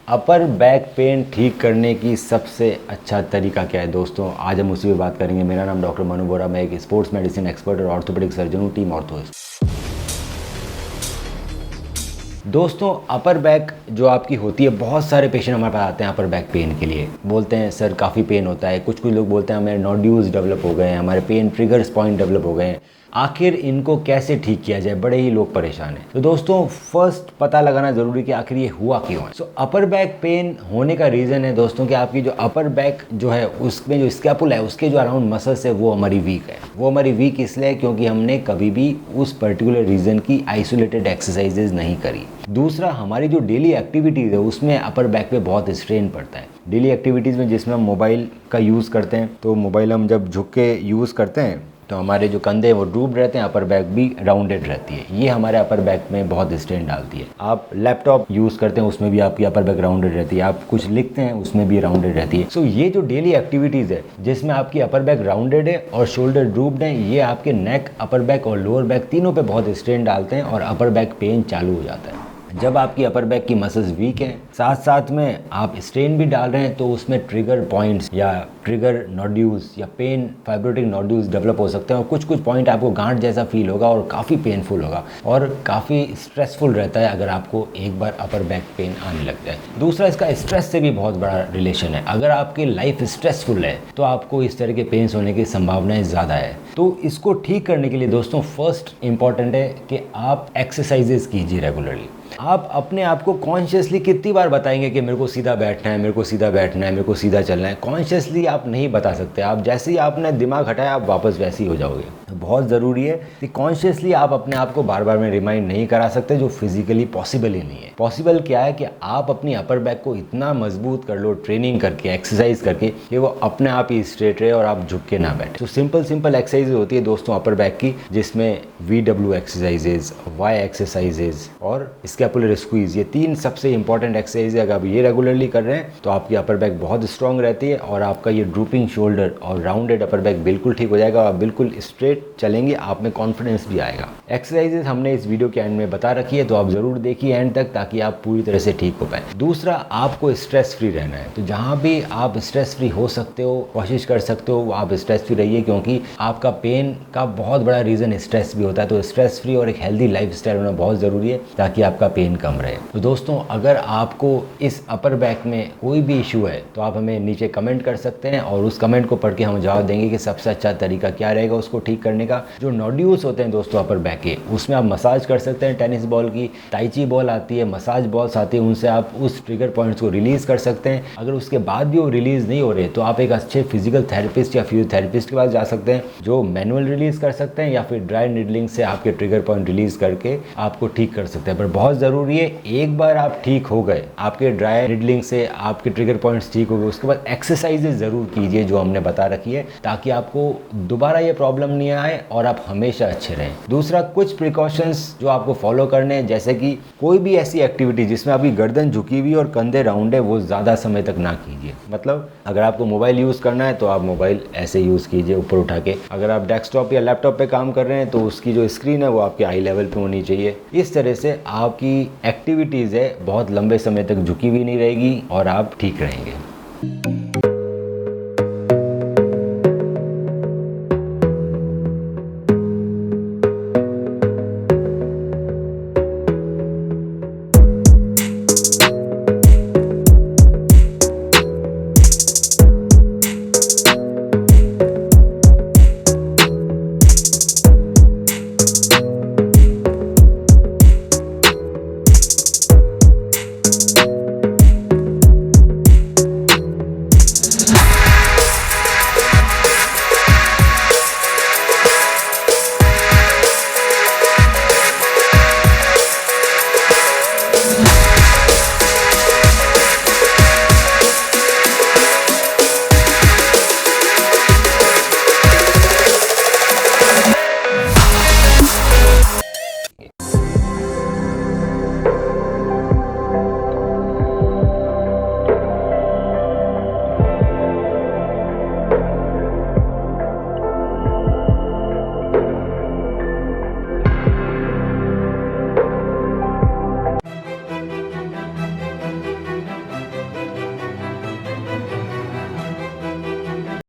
Upper back pain ठीक करने की सबसे अच्छा तरीका क्या है दोस्तों, आज हम उसी पे बात करेंगे। मेरा नाम डॉक्टर मनु बोरा, मैं एक स्पोर्ट्स मेडिसिन एक्सपर्ट और ऑर्थोपेडिक सर्जन हूँ, टीम ऑर्थोस। दोस्तों अपर बैक जो आपकी होती है, बहुत सारे पेशेंट हमारे पास आते हैं अपर बैक पेन के लिए, बोलते हैं सर काफ़ी पेन होता है। कुछ लोग बोलते हैं हमें नोड्यूल्स डेवलप हो गए हैं, हमारे पेन ट्रिगर्स पॉइंट डेवलप हो गए हैं। आखिर इनको कैसे ठीक किया जाए, बड़े ही लोग परेशान हैं। तो दोस्तों फर्स्ट पता लगाना ज़रूरी कि आखिर ये हुआ क्यों है। अपर बैक पेन होने का रीज़न है दोस्तों कि आपकी जो अपर बैक जो है उसमें जो स्कैपुला है उसके जो अराउंड मसल्स है वो हमारी वीक है। वो हमारी वीक इसलिए क्योंकि हमने कभी भी उस पर्टिकुलर रीज़न की आइसोलेटेड एक्सरसाइजेज नहीं करी। दूसरा, हमारी जो डेली एक्टिविटीज़ है उसमें अपर बैक पे बहुत स्ट्रेन पड़ता है। डेली एक्टिविटीज़ में जिसमें हम मोबाइल का यूज़ करते हैं, तो मोबाइल हम जब झुक के यूज़ करते हैं तो हमारे जो कंधे हैं वो ड्रूप्ड रहते हैं, अपर बैक भी राउंडेड रहती है। ये हमारे अपर बैक में बहुत स्ट्रेन डालती है। आप लैपटॉप यूज़ करते हैं उसमें भी आपकी अपर बैक राउंडेड रहती है, आप कुछ लिखते हैं उसमें भी राउंडेड रहती है। ये जो डेली एक्टिविटीज़ है जिसमें आपकी अपर बैक राउंडेड है और शोल्डर ड्रूप्ड है, ये आपके नेक, अपर बैक और लोअर बैक तीनों पे बहुत स्ट्रेन डालते हैं और अपर बैक पेन चालू हो जाता है। जब आपकी अपर बैक की मसल्स वीक हैं, साथ साथ में आप स्ट्रेन भी डाल रहे हैं, तो उसमें ट्रिगर पॉइंट्स या ट्रिगर नोड्यूल्स या पेन फाइब्रोटिक नोड्यूल्स डेवलप हो सकते हैं और कुछ पॉइंट आपको गांठ जैसा फील होगा और काफ़ी पेनफुल होगा और काफ़ी स्ट्रेसफुल रहता है अगर आपको एक बार अपर बैक पेन आने लग जाए। दूसरा, इसका स्ट्रेस से भी बहुत बड़ा रिलेशन है। अगर आपकी लाइफ स्ट्रेसफुल है तो आपको इस तरह के पेन्स होने की संभावनाएं ज़्यादा है। तो इसको ठीक करने के लिए दोस्तों फर्स्ट इंपॉर्टेंट है कि आप एक्सरसाइजेस कीजिए रेगुलरली। आप अपने आप को कॉन्शियसली कितनी बार बताएंगे कि मेरे को सीधा बैठना है, मेरे को सीधा बैठना है, मेरे को सीधा चलना है। कॉन्शियसली आप नहीं बता सकते। आप जैसे ही आपने दिमाग हटाया आप वापस वैसे ही हो जाओगे। तो बहुत ज़रूरी है कि कॉन्शियसली आप अपने आप को बार बार में रिमाइंड नहीं करा सकते, जो फिजिकली पॉसिबल ही नहीं है। पॉसिबल क्या है कि आप अपनी अपर बैक को इतना मजबूत कर लो ट्रेनिंग करके, एक्सरसाइज करके, कि वो अपने आप ही स्ट्रेट रहे और आप झुक के ना बैठे। तो सिंपल एक्सरसाइज होती है दोस्तों अपर बैक की, जिसमें VW एक्सरसाइजेज, Y एक्सरसाइजेज और स्कैपुलर स्क्वीज, ये तीन सबसे इंपॉर्टेंट एक्सरसाइज है। अगर आप ये रेगुलरली कर रहे हैं तो आपकी अपर बैक बहुत स्ट्रांग रहती है और आपका ये ड्रूपिंग शोल्डर और राउंडेड अपर बैक बिल्कुल ठीक हो जाएगा। आप बिल्कुल स्ट्रेट चलेंगे, आप में कॉन्फिडेंस भी आएगा। एक्सरसाइजेज हमने इस वीडियो के एंड में बता रखी है, तो आप जरूर देखिए एंड तक, ताकि आप पूरी तरह से ठीक हो पाए। दूसरा, आपको स्ट्रेस फ्री रहना है। तो जहाँ भी आप स्ट्रेस फ्री हो सकते हो, कोशिश कर सकते हो आप स्ट्रेस फ्री रहिए, क्योंकि आपका पेन का बहुत बड़ा रीज़न स्ट्रेस भी होता है। तो स्ट्रेस फ्री और एक हेल्दी लाइफ स्टाइल होना बहुत ज़रूरी है ताकि आपका पेन कम रहे। तो दोस्तों अगर आपको इस अपर बैक में कोई भी इशू है तो आप हमें नीचे कमेंट कर सकते हैं और उस कमेंट को पढ़ के हम जवाब देंगे कि सबसे अच्छा तरीका क्या रहेगा उसको ठीक करने का। जो नोड्यूल्स होते हैं दोस्तों अपर बैक के, उसमें आप मसाज कर सकते हैं। टेनिस बॉल की ताइची बॉल आती है, मसाज बॉल्स आती है, उनसे आप उस ट्रिगर पॉइंट्स को रिलीज़ कर सकते हैं। अगर उसके बाद भी वो रिलीज़ नहीं हो रहे तो आप एक अच्छे फिजिकल थेरेपिस्ट या फिजियोथेरेपिस्ट के पास जा सकते हैं, जो मैनुअल रिलीज़ कर सकते हैं या फिर ड्राई निडलिंग से आपके ट्रिगर पॉइंट रिलीज़ करके आपको ठीक कर सकते हैं। पर बहुत ज़रूरी है, एक बार आप ठीक हो गए, आपके ड्राई निडलिंग से आपके ट्रिगर पॉइंट्स ठीक हो गए, उसके बाद एक्सरसाइजेज ज़रूर कीजिए जो हमने बता रखी है, ताकि आपको दोबारा ये प्रॉब्लम नहीं आए और आप हमेशा अच्छे रहें। दूसरा, कुछ प्रिकॉशंस जो आपको फॉलो करने हैं, जैसे कि कोई भी ऐसी एक्टिविटी जिसमें आपकी गर्दन झुकी हुई और कंधे राउंड है, वो ज़्यादा समय तक ना कीजिए। मतलब अगर आपको मोबाइल यूज़ करना है तो आप मोबाइल ऐसे यूज़ कीजिए ऊपर उठा के। अगर आप डेस्कटॉप या लैपटॉप पे काम कर रहे हैं तो उसकी जो स्क्रीन है वो आपके आई लेवल पे होनी चाहिए। इस तरह से आपकी एक्टिविटीज़ है बहुत लंबे समय तक झुकी हुई नहीं रहेगी और आप ठीक रहेंगे।